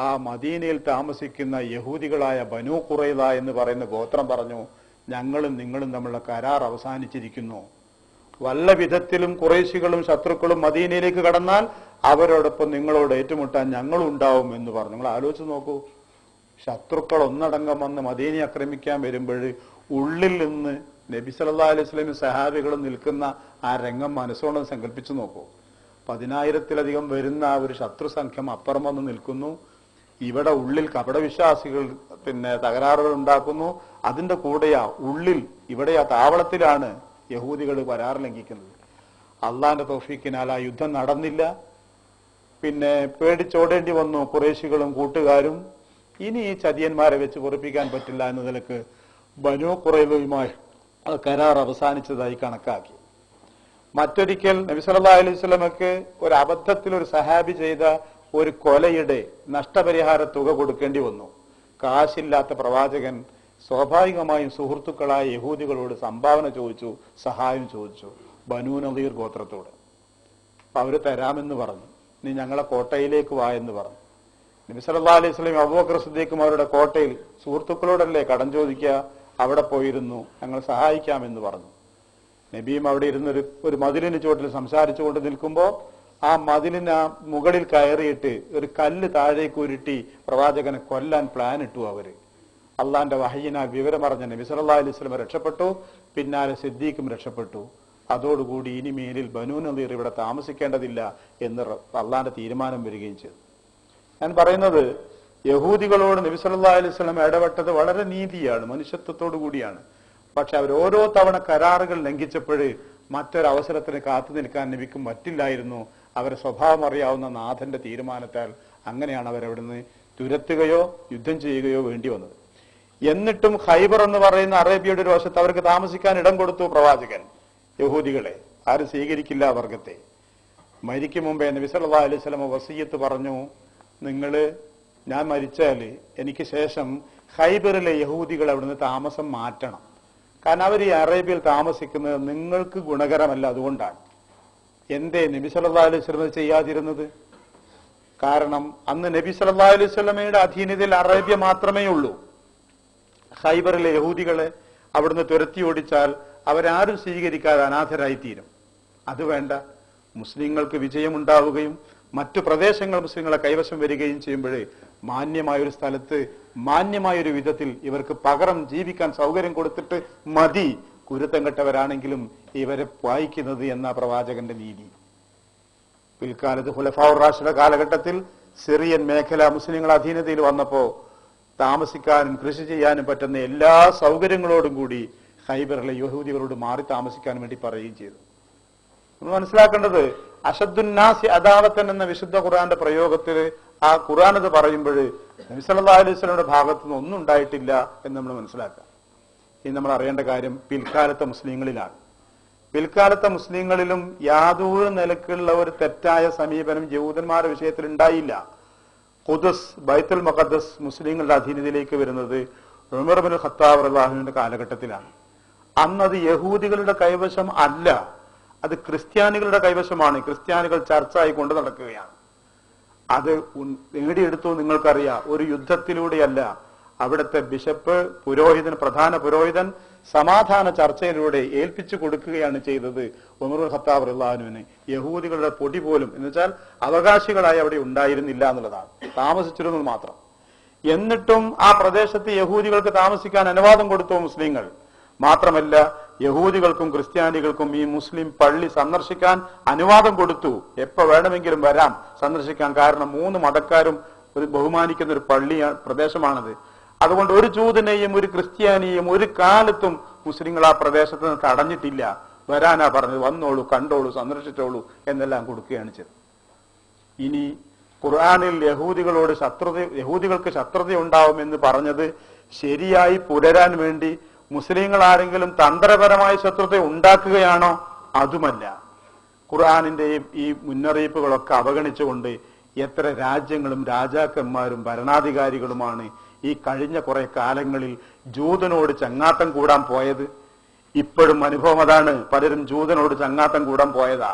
ആ മദീനയിൽ താമസിക്കുന്ന യഹൂദികളായ ബനൂ ഖുറൈള എന്ന് പറയുന്ന ഗോത്രം പറഞ്ഞു, ഞങ്ങളും നിങ്ങളും തമ്മിലുള്ള കരാർ അവസാനിച്ചിരിക്കുന്നു. വല്ല വിധത്തിലും ഖുറൈശികളും ശത്രുക്കളും മദീനയിലേക്ക് കടന്നാൽ അവരോടൊപ്പം നിങ്ങളോട് ഏറ്റുമുട്ടാൻ ഞങ്ങളും ഉണ്ടാവും എന്ന് പറഞ്ഞു. നിങ്ങൾ ആലോചിച്ച് നോക്കൂ, ശത്രുക്കൾ ഒന്നടങ്കം വന്ന് മദീനയെ ആക്രമിക്കാൻ വരുമ്പോൾ ഉള്ളിൽ നിന്ന് നബി സല്ലല്ലാഹു അലൈഹി വസല്ലം സഹാബികളും നിൽക്കുന്ന ആ രംഗം മനസ്സോളം സങ്കല്പിച്ചു നോക്കൂ. 10,000-ലധികം വരുന്ന ആ ഒരു ശത്രു സംഖ്യം അപ്പുറം വന്ന് നിൽക്കുന്നു. ഇവിടെ ഉള്ളിൽ കപടവിശ്വാസികൾ തകരാറുകൾ ഉണ്ടാക്കുന്നു. അതിന്റെ കൂടെയാ ഉള്ളിൽ ഇവിടെ ആ താവളത്തിലാണ് യഹൂദികൾ കരാർ ലംഘിക്കുന്നത്. അള്ളാന്റെ തൗഫീക്കിനാൽ ആ യുദ്ധം നടന്നില്ല. പേടിച്ചോടേണ്ടി വന്നു ഖുറൈശികളും കൂട്ടുകാരും. ഇനി ഈ ചതിയന്മാരെ വെച്ച് പൊറിപ്പിക്കാൻ പറ്റില്ല എന്ന നിലക്ക് ബനൂ ഖുറൈളയുമായി കരാർ അവസാനിച്ചതായി കണക്കാക്കി. മറ്റൊരിക്കൽ നബി സല്ലല്ലാഹു അലൈഹി വസല്ലമക്ക് ഒരു അബദ്ധത്തിൽ ഒരു സഹാബി ചെയ്ത ഒരു കൊലയുടെ നഷ്ടപരിഹാര തുക കൊടുക്കേണ്ടി വന്നു. കാശില്ലാത്ത പ്രവാചകൻ സ്വാഭാവികമായും സുഹൃത്തുക്കളായ യഹൂദികളോട് സംഭാവന ചോദിച്ചു, സഹായം ചോദിച്ചു. ബനൂ നദീർ ഗോത്രത്തോട് അവര് തരാമെന്ന് പറഞ്ഞു. നീ ഞങ്ങളെ കോട്ടയിലേക്ക് വാ എന്ന് പറഞ്ഞു. നബി സല്ലല്ലാഹു അലൈഹി വസല്ലം അബൂബക്കർ സിദ്ദീഖും അവരുടെ കോട്ടയിൽ സുഹൃത്തുക്കളോടല്ലേ കടം ചോദിക്കുക, അവിടെ പോയിരുന്നു, ഞങ്ങൾ സഹായിക്കാമെന്ന് പറഞ്ഞു. നബിയും അവിടെ ഇരുന്ന് ഒരു മതിലിന് ചുവട്ടിൽ സംസാരിച്ചു കൊണ്ട് നിൽക്കുമ്പോൾ ആ മതിലിന് മുകളിൽ കയറിയിട്ട് ഒരു കല്ല് താഴേക്ക് ഉരുട്ടി പ്രവാചകനെ കൊല്ലാൻ പ്ലാൻ ഇട്ടു അവര്. അള്ളാന്റെ വഹയിന വിവരമറിഞ്ഞ നബി സല്ലല്ലാഹു അലൈഹി വസല്ലം രക്ഷപ്പെട്ടു. പിന്നാലെ സിദ്ദീഖും രക്ഷപ്പെട്ടു. അതോടുകൂടി ഇനി മേലിൽ ബനൂ നദീർ ഇവിടെ താമസിക്കേണ്ടതില്ല എന്ന് അള്ളാന്റെ തീരുമാനം വരികയും ചെയ്തു. ഞാൻ പറയുന്നത്, യഹൂദികളോട് നബി സല്ലല്ലാഹു അലൈഹി വസല്ലം ഇടപെട്ടത് വളരെ നീതിയാണ്, മനുഷ്യത്വത്തോടു കൂടിയാണ്. പക്ഷെ അവർ ഓരോ തവണ കരാറുകൾ ലംഘിച്ചപ്പോൾ മറ്റൊരവസരത്തിന് കാത്തു നിൽക്കാൻ നബിക്കും പറ്റില്ലായിരുന്നു. അവരെ സ്വഭാവം അറിയാവുന്ന നാഥന്റെ തീരുമാനത്താൽ അങ്ങനെയാണ് അവരവിടുന്ന് തുരത്തുകയോ യുദ്ധം ചെയ്യുകയോ വേണ്ടി വന്നത്. എന്നിട്ടും ഖൈബർ എന്ന് പറയുന്ന അറേബ്യയുടെ ഒരു വശത്ത് അവർക്ക് താമസിക്കാൻ ഇടം കൊടുത്തു പ്രവാചകൻ. യഹൂദികളെ ആരും സ്വീകരിക്കില്ല വർഗത്തെ. മരിക്കും മുമ്പേ നബി സല്ലല്ലാഹു അലൈഹി വസല്ലം വസിയ്യത്ത് പറഞ്ഞു, ഞാൻ മരിച്ചാൽ എനിക്ക് ശേഷം ഖൈബറിലെ യഹൂദികൾ അവിടുന്ന് താമസം മാറ്റണം. കാരണം അവർ ഈ അറേബ്യയിൽ താമസിക്കുന്നത് നിങ്ങൾക്ക് ഗുണകരമല്ല. അതുകൊണ്ടാണ്. എന്തേ നബി സല്ലല്ലാഹു അലൈഹി വസല്ലം ചെയ്യാതിരുന്നത്? കാരണം അന്ന് നബി സല്ലല്ലാഹു അലൈഹി വസല്ലമയുടെ അധീനതയിൽ അറേബ്യ മാത്രമേ ഉള്ളൂ. ഖൈബറിലെ യഹൂദികളെ അവിടുന്ന് തുരത്തി ഓടിച്ചാൽ അവരാരും സ്വീകരിക്കാതെ അനാഥരായിത്തീരും. അത് വേണ്ട. മുസ്ലിങ്ങൾക്ക് വിജയമുണ്ടാവുകയും മറ്റു പ്രദേശങ്ങൾ മുസ്ലിങ്ങളെ കൈവശം വരികയും ചെയ്യുമ്പോഴേ മാന്യമായൊരു സ്ഥലത്ത് മാന്യമായൊരു വിധത്തിൽ ഇവർക്ക് പകരം ജീവിക്കാൻ സൗകര്യം കൊടുത്തിട്ട് മതി കുരുത്തം കെട്ടവരാണെങ്കിലും ഇവരെ വായിക്കുന്നത് എന്ന പ്രവാചകന്റെ നീതി. പിൽക്കാലത്ത് ഖുലഫാഉർ റാഷിദ കാലഘട്ടത്തിൽ സിറിയൻ മേഖല മുസ്ലിങ്ങൾ അധീനതയിൽ വന്നപ്പോ താമസിക്കാനും കൃഷി ചെയ്യാനും പറ്റുന്ന എല്ലാ സൗകര്യങ്ങളോടും കൂടി ഖൈബറിലെ യഹൂദികളോട് മാറി താമസിക്കാൻ വേണ്ടി പറയുകയും ചെയ്തു. നമ്മൾ മനസ്സിലാക്കേണ്ടത്, അശദ്ദുന്നാസി അദാവത്തൻ എന്ന വിശുദ്ധ ഖുർആന്റെ പ്രയോഗത്തിൽ ആ ഖുർആൻ അത് പറയുമ്പോൾ നബി സല്ലല്ലാഹു അലൈഹി വസല്ലമയുടെ ഭാഗത്തു നിന്ന് ഒന്നും ഉണ്ടായിട്ടില്ല എന്ന് നമ്മൾ മനസ്സിലാക്കാം. ഇനി നമ്മൾ അറിയേണ്ട കാര്യം പിൽക്കാലത്തെ മുസ്ലിങ്ങളിലാണ്. പിൽക്കാലത്തെ മുസ്ലിങ്ങളിലും യാതൊരു നിലക്കുള്ള ഒരു തെറ്റായ സമീപനം യഹൂദന്മാരുടെ വിഷയത്തിൽ ഉണ്ടായില്ല. ഖുദ്സ്, ബൈത്തുൽ മുഖദ്ദസ് മുസ്ലിങ്ങളുടെ അധീനതയിലേക്ക് വരുന്നത് ഉമർ ഇബ്നുൽ ഖത്താബ് റളിയല്ലാഹു അൻഹുവിന്റെ കാലഘട്ടത്തിലാണ്. അന്നത് യഹൂദികളുടെ കൈവശം അല്ല, അത് ക്രിസ്ത്യാനികളുടെ കൈവശമാണ്. ക്രിസ്ത്യാനികൾ ചർച്ചയായി കൊണ്ടു നടക്കുകയാണ്. അത് നേടിയെടുത്തു നിങ്ങൾക്കറിയാം. ഒരു യുദ്ധത്തിലൂടെയല്ല. അവിടുത്തെ ബിഷപ്പ്, പുരോഹിതൻ, പ്രധാന പുരോഹിതൻ സമാധാന ചർച്ചയിലൂടെ ഏൽപ്പിച്ചു കൊടുക്കുകയാണ് ചെയ്തത് ഉമർ ഖത്താബ് റളിയല്ലാഹു അൻഹുവിന്. യഹൂദികളുടെ പൊടി പോലും എന്ന് വെച്ചാൽ അവകാശികളായി അവിടെ ഉണ്ടായിരുന്നില്ല എന്നുള്ളതാണ്, താമസിച്ചിരുന്നത് മാത്രം. എന്നിട്ടും ആ പ്രദേശത്ത് യഹൂദികൾക്ക് താമസിക്കാൻ അനുവാദം കൊടുത്തു മുസ്ലിങ്ങൾ. മാത്രമല്ല, യഹൂദികൾക്കും ക്രിസ്ത്യാനികൾക്കും ഈ മുസ്ലിം പള്ളി സന്ദർശിക്കാൻ അനുവാദം കൊടുത്തു. എപ്പോ വേണമെങ്കിലും വരാം സന്ദർശിക്കാൻ. കാരണം 3 മതക്കാരും ബഹുമാനിക്കുന്ന ഒരു പ്രദേശമാണത്. അതുകൊണ്ട് ഒരു ജൂതനെയും ഒരു ക്രിസ്ത്യാനിയെയും ഒരു കാലത്തും മുസ്ലിങ്ങൾ ആ പ്രദേശത്ത് നിന്ന് തടഞ്ഞിട്ടില്ല. വരാനാ പറഞ്ഞത്. വന്നോളൂ, കണ്ടോളൂ, സന്ദർശിച്ചോളൂ എന്നെല്ലാം കൊടുക്കുകയാണ് ചെയ്തത്. ഇനി ഖുർആനിൽ യഹൂദികൾക്ക് ശത്രുത ഉണ്ടാവുമെന്ന് പറഞ്ഞത് ശരിയായി പുലരാൻ വേണ്ടി മുസ്ലിങ്ങൾ ആരെങ്കിലും തന്ത്രപരമായ ശത്രുത ഉണ്ടാക്കുകയാണോ? അതുമല്ല. ഖുർആനിന്റെയും ഈ മുന്നറിയിപ്പുകളൊക്കെ അവഗണിച്ചുകൊണ്ട് എത്ര രാജ്യങ്ങളും രാജാക്കന്മാരും ഭരണാധികാരികളുമാണ് ഈ കഴിഞ്ഞ കുറെ കാലങ്ങളിൽ ജൂതനോട് ചങ്ങാത്തം കൂടാൻ പോയത്. ഇപ്പോഴും അനുഭവം അതാണ്. പലരും ജൂതനോട് ചങ്ങാത്തം കൂടാൻ പോയതാ.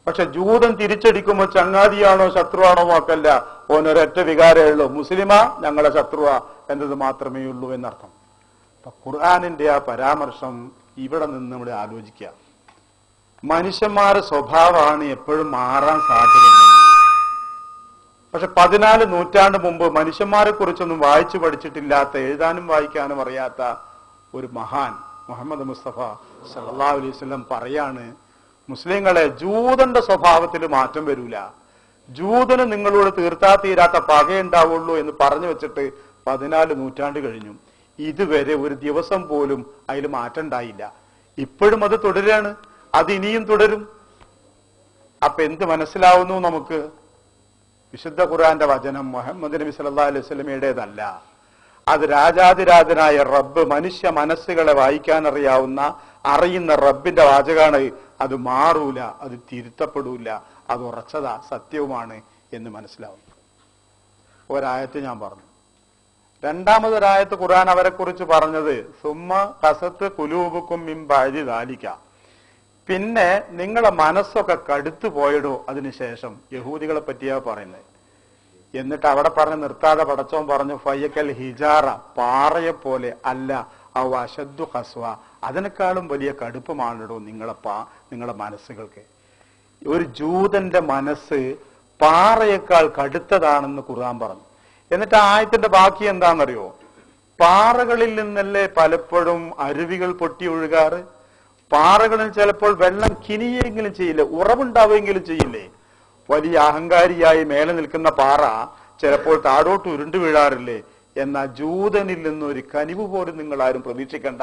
പക്ഷെ ജൂതൻ തിരിച്ചടിക്കുമ്പോൾ ചങ്ങാതിയാണോ ശത്രുവാണോ നോക്കല്ല, ഓനൊരൊറ്റ വികാരമേ ഉള്ളൂ, മുസ്ലിമാ ഞങ്ങളെ ശത്രുവാ എന്നത് മാത്രമേ ഉള്ളൂ എന്നർത്ഥം. അപ്പൊ ഖുർആനിന്റെ ആ പരാമർശം ഇവിടെ നിന്ന് നമ്മൾ ആലോചിക്കുക. മനുഷ്യന്മാരുടെ സ്വഭാവമാണ് എപ്പോഴും മാറാൻ സാധ്യതയുണ്ട്. പക്ഷെ 14 നൂറ്റാണ്ട് മുമ്പ് മനുഷ്യന്മാരെ കുറിച്ചൊന്നും വായിച്ചു പഠിച്ചിട്ടില്ലാത്ത, എഴുതാനും വായിക്കാനും അറിയാത്ത ഒരു മഹാൻ മുഹമ്മദ് മുസ്തഫ സല്ലല്ലാഹു അലൈഹി വസല്ലം പറയാണ്, മുസ്ലിങ്ങളെ, ജൂതന്റെ സ്വഭാവത്തിൽ മാറ്റം വരൂല, ജൂതന് നിങ്ങളോട് തീർത്താ തീരാത്ത പകയുണ്ടാവുള്ളൂ എന്ന് പറഞ്ഞു വെച്ചിട്ട് 14 നൂറ്റാണ്ട് കഴിഞ്ഞു. ഇതുവരെ ഒരു ദിവസം പോലും അതിൽ മാറ്റം ഉണ്ടായില്ല. ഇപ്പോഴും അത് തുടരുകയാണ്, അത് ഇനിയും തുടരും. അപ്പൊ എന്ത് മനസ്സിലാവുന്നു നമുക്ക്? വിശുദ്ധ ഖുർആന്റെ വചനം മുഹമ്മദ് നബി സല്ലല്ലാഹു അലൈഹി വസല്ലമയുടേതല്ല. അത് രാജാതിരാജനായ റബ്ബ് മനുഷ്യ മനസ്സുകളെ വായിക്കാൻ അറിയുന്ന റബ്ബിന്റെ വാചകാണ്. അത് മാറൂല, അത് തിരുത്തപ്പെടൂല, അത് ഉറച്ചതാ, സത്യവുമാണ് എന്ന് മനസ്സിലാവും. ഒരായത്ത് ഞാൻ പറഞ്ഞു. രണ്ടാമതൊരായത്ത് ഖുർആൻ അവരെ കുറിച്ച് പറഞ്ഞത് സുമ്മ കസത്ത് കുലൂബുക്കും മിൻ ബഅദി ദാലിക, പിന്നെ നിങ്ങളെ മനസ്സൊക്കെ കടുത്തു പോയിടോ അതിനുശേഷം. യഹൂദികളെ പറ്റിയാ പറയുന്നത്. എന്നിട്ട് അവിടെ പറഞ്ഞ് നിർത്താതെ പടച്ചോൻ പറഞ്ഞു, ഫയ്യക്കൽ ഹിജാറ, പാറയെ പോലെ അല്ല, ഔ അശദ്ദു ഖസ്വ, അതിനേക്കാളും വലിയ കടുപ്പമാണിടോ നിങ്ങളെ മനസ്സുകൾക്ക്. ഒരു ജൂതന്റെ മനസ്സ് പാറയേക്കാൾ കടുത്തതാണെന്ന് ഖുർആൻ പറഞ്ഞു. എന്നിട്ട് ആയത്തിന്റെ ബാക്കി എന്താണെന്നറിയോ? പാറകളിൽ നിന്നല്ലേ പലപ്പോഴും അരുവികൾ പൊട്ടി ഒഴുകാറ്. പാറകളിൽ ചിലപ്പോൾ വെള്ളം കിനിയെങ്കിലും ചെയ്യില്ലേ, ഉറവുണ്ടാവുമെങ്കിലും ചെയ്യില്ലേ. വലിയ അഹങ്കാരിയായി മേലെ നിൽക്കുന്ന പാറ ചിലപ്പോൾ താഴോട്ട് ഉരുണ്ടു വീഴാറില്ലേ? എന്നാ ജൂതനിൽ നിന്നൊരു കനിവ് പോലും നിങ്ങൾ ആരും പ്രതീക്ഷിക്കണ്ട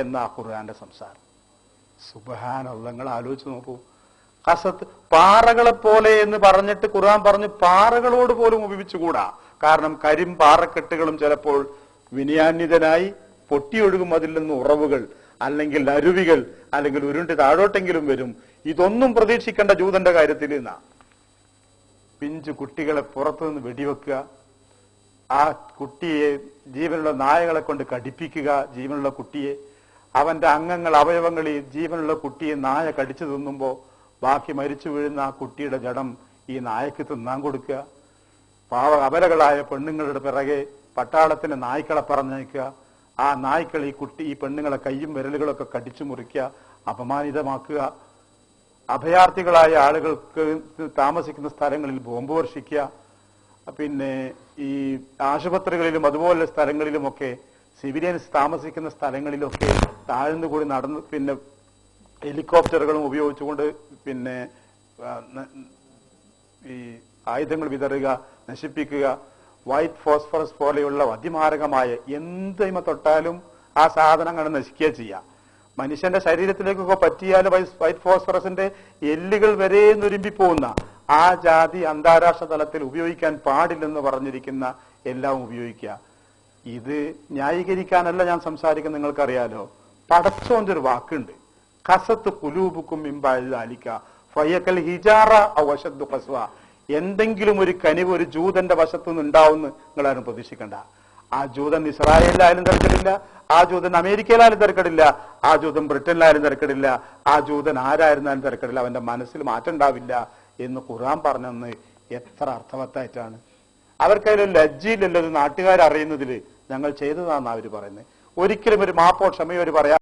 എന്നാ ഖുർആന്റെ സംസാരം. സുബ്ഹാനല്ലാഹ്, നിങ്ങൾ ആലോചിച്ച് നോക്കൂ. കസത്ത്, പാറകളെ പോലെ എന്ന് പറഞ്ഞിട്ട് ഖുർആൻ പറഞ്ഞു പാറകളോട് പോലും ഉപയോഗിച്ചുകൂടാ. കാരണം പാറക്കെട്ടുകളും ചിലപ്പോൾ വിനയാന്വിതനായി പൊട്ടിയൊഴുകും, അതിൽ നിന്ന് ഉറവുകൾ അല്ലെങ്കിൽ അരുവികൾ അല്ലെങ്കിൽ ഉരുണ്ട് താഴോട്ടെങ്കിലും വരും. ഇതൊന്നും പ്രതീക്ഷിക്കേണ്ട ജൂതന്റെ കാര്യത്തിൽ എന്നാ. പിഞ്ചു കുട്ടികളെ പുറത്തുനിന്ന് വെടിവെക്കുക, ആ കുട്ടിയെ ജീവനുള്ള നായകളെ കൊണ്ട് കടിപ്പിക്കുക, ജീവനുള്ള കുട്ടിയെ, അവന്റെ അംഗങ്ങൾ അവയവങ്ങൾ ഈ ജീവനുള്ള കുട്ടിയെ നായ കടിച്ചു തിന്നുമ്പോൾ ബാക്കി മരിച്ചു വീഴുന്ന ആ കുട്ടിയുടെ ജഡം ഈ നായക്ക് തിന്നാൻ കൊടുക്കുക. അപലകളായ പെണ്ണുങ്ങളുടെ പിറകെ പട്ടാളത്തിന് നായ്ക്കളെ പറഞ്ഞയക്കുക. ആ നായ്ക്കൾ ഈ പെണ്ണുങ്ങളെ കയ്യും വിരലുകളൊക്കെ കടിച്ചു മുറിക്കുക, അപമാനിതമാക്കുക. അഭയാർത്ഥികളായ ആളുകൾക്ക് താമസിക്കുന്ന സ്ഥലങ്ങളിൽ ബോംബ് വർഷിക്കുക. പിന്നെ ഈ ആശുപത്രികളിലും അതുപോലെ സ്ഥലങ്ങളിലുമൊക്കെ സിവിലിയൻസ് താമസിക്കുന്ന സ്ഥലങ്ങളിലൊക്കെ താഴ്ന്നുകൂടി നടന്ന് പിന്നെ ഹെലികോപ്റ്ററുകളും ഉപയോഗിച്ചുകൊണ്ട് പിന്നെ ഈ ആയുധങ്ങൾ വിതറുക, നശിപ്പിക്കുക. വൈറ്റ് ഫോസ്ഫറസ് പോലെയുള്ള അതിമാരകമായ എന്തിമ തൊട്ടാലും ആ സാധനങ്ങൾ നശിക്കുക ചെയ്യാം. മനുഷ്യന്റെ ശരീരത്തിലേക്കൊക്കെ പറ്റിയാൽ വൈറ്റ് ഫോസ്ഫറസിന്റെ എല്ലുകൾ വരെ നുരുമ്പിപ്പോകുന്ന ആ ജാതി അന്താരാഷ്ട്ര തലത്തിൽ ഉപയോഗിക്കാൻ പാടില്ലെന്ന് പറഞ്ഞിരിക്കുന്ന എല്ലാം ഉപയോഗിക്കുക. ഇത് ന്യായീകരിക്കാനല്ല ഞാൻ സംസാരിക്കുന്നത്, നിങ്ങൾക്കറിയാലോ. പടച്ചോന്റെ ഒരു വാക്കുണ്ട്, ഖസത്ത് ഖുലൂബുക്കും മിൻ ബഅദി ദാലിക ഫയക്കൽ ഹിജാറ ഔ അശദ്ദു ഖസ്വ. എന്തെങ്കിലും ഒരു കനിവ് ഒരു ജൂതന്റെ വശത്തുനിന്ന് ഉണ്ടാവുമെന്ന് നിങ്ങളാരും പ്രതീക്ഷിക്കണ്ട. ആ ജൂതൻ ഇസ്രായേലിലായാലും തിരക്കടില്ല, ആ ജൂതൻ അമേരിക്കയിലായാലും തിരക്കടില്ല, ആ ജൂതൻ ബ്രിട്ടനിലായാലും തിരക്കടില്ല, ആ ജൂതൻ ആരായിരുന്നാലും തിരക്കടില്ല, അവന്റെ മനസ്സിൽ മാറ്റം ഉണ്ടാവില്ല എന്ന് ഖുർആൻ പറഞ്ഞെന്ന് എത്ര അർത്ഥവത്തായിട്ടാണ്. അവർക്കതിൽ ലജ്ജയില്ലല്ലോ നാട്ടുകാരറിയുന്നതിൽ ഞങ്ങൾ ചെയ്തതാണെന്ന് അവർ പറയുന്നത്. ഒരിക്കലും ഒരു മാപ്പോ ക്ഷമയോ അവർ പറയാൻ